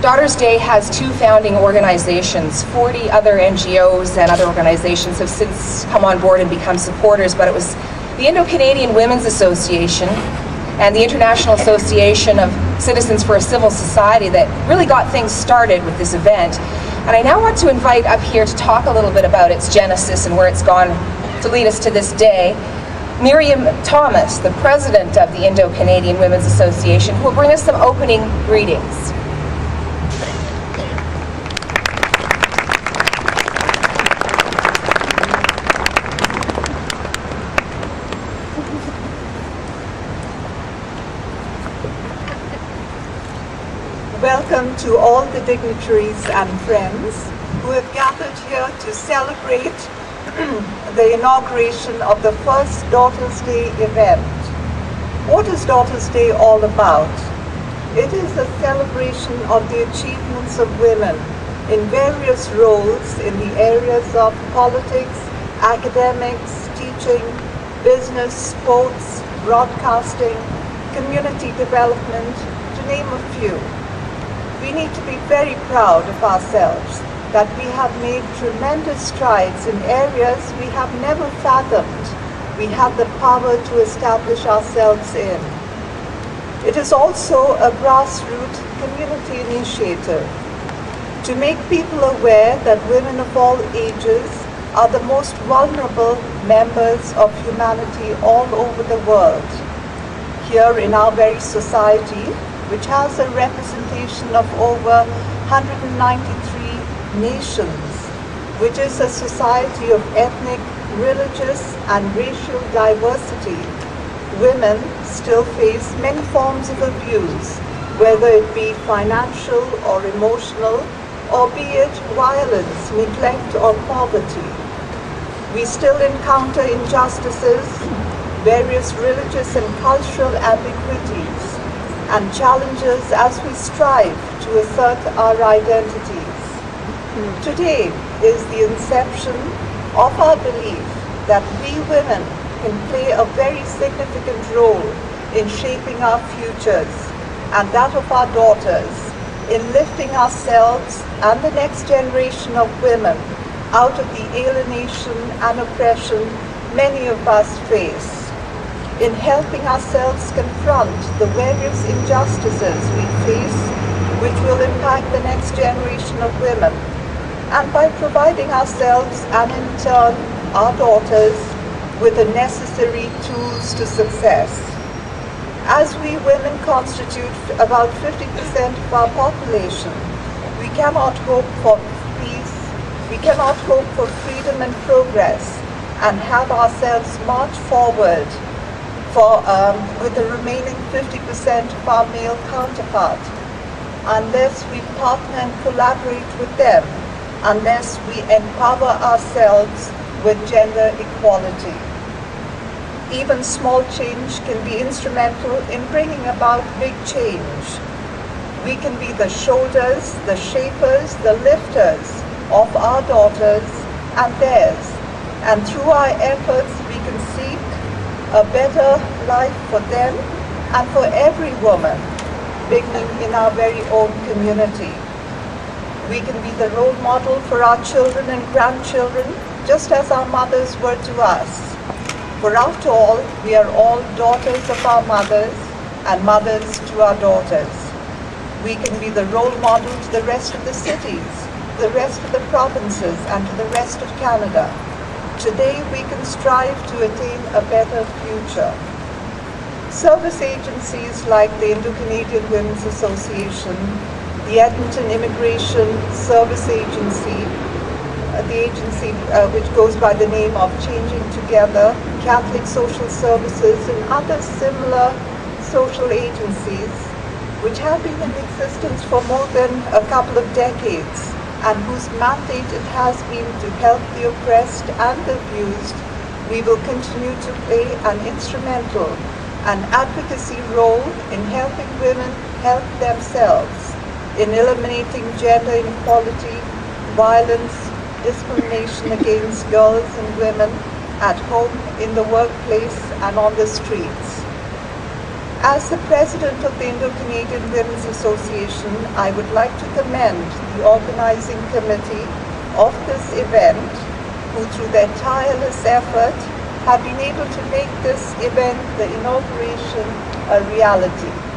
Daughters Day has 2 founding organizations. 40 other NGOs and other organizations have since come on board and become supporters, but it was the Indo-Canadian Women's Association and the International Association of Citizens for a Civil Society that really got things started with this event. And I now want to invite up here to talk a little bit about its genesis and where it's gone to lead us to this day, Miriam Thomas, the president of the Indo-Canadian Women's Association, who will bring us some opening greetings. Welcome to all the dignitaries and friends who have gathered here to celebrate the inauguration of the first Daughters Day event. What is Daughters Day all about? It is a celebration of the achievements of women in various roles in the areas of politics, academics, teaching, business, sports, broadcasting, community development, to name a few. We need to be very proud of ourselves that we have made tremendous strides in areas we have never fathomed we have the power to establish ourselves in. It is also a grassroots community initiative to make people aware that women of all ages are the most vulnerable members of humanity all over the world. Here in our very society, which has a representation of over 193 nations, which is a society of ethnic, religious, and racial diversity, women still face many forms of abuse, whether it be financial or emotional, or be it violence, neglect, or poverty. We still encounter injustices, various religious and cultural ambiguities, and challenges as we strive to assert our identities. Today is the inception of our belief that we women can play a very significant role in shaping our futures and that of our daughters, in lifting ourselves and the next generation of women out of the alienation and oppression many of us face, in helping ourselves confront the various injustices we face which will impact the next generation of women, and by providing ourselves and in turn our daughters with the necessary tools to success. As we women constitute about 50% of our population, we cannot hope for peace, we cannot hope for freedom and progress, and have ourselves march forward with the remaining 50% of our male counterpart, unless we partner and collaborate with them, unless we empower ourselves with gender equality. Even small change can be instrumental in bringing about big change. We can be the shoulders, the shapers, the lifters of our daughters and theirs, and through our efforts we can seek a better life for them and for every woman, beginning in our very own community. We can be the role model for our children and grandchildren, just as our mothers were to us. For after all, we are all daughters of our mothers and mothers to our daughters. We can be the role model to the rest of the cities, the rest of the provinces, and to the rest of Canada. Today we can strive to attain a better future. Service agencies like the Indo-Canadian Women's Association, the Edmonton Immigration Service Agency, the agency which goes by the name of Changing Together, Catholic Social Services, and other similar social agencies which have been in existence for more than a couple of decades, and whose mandate it has been to help the oppressed and abused, we will continue to play an instrumental and advocacy role in helping women help themselves, in eliminating gender inequality, violence, discrimination against girls and women at home, in the workplace, and on the streets. As the president of the Indo-Canadian Women's Association, I would like to commend the organizing committee of this event, who through their tireless effort have been able to make this event, the inauguration, a reality.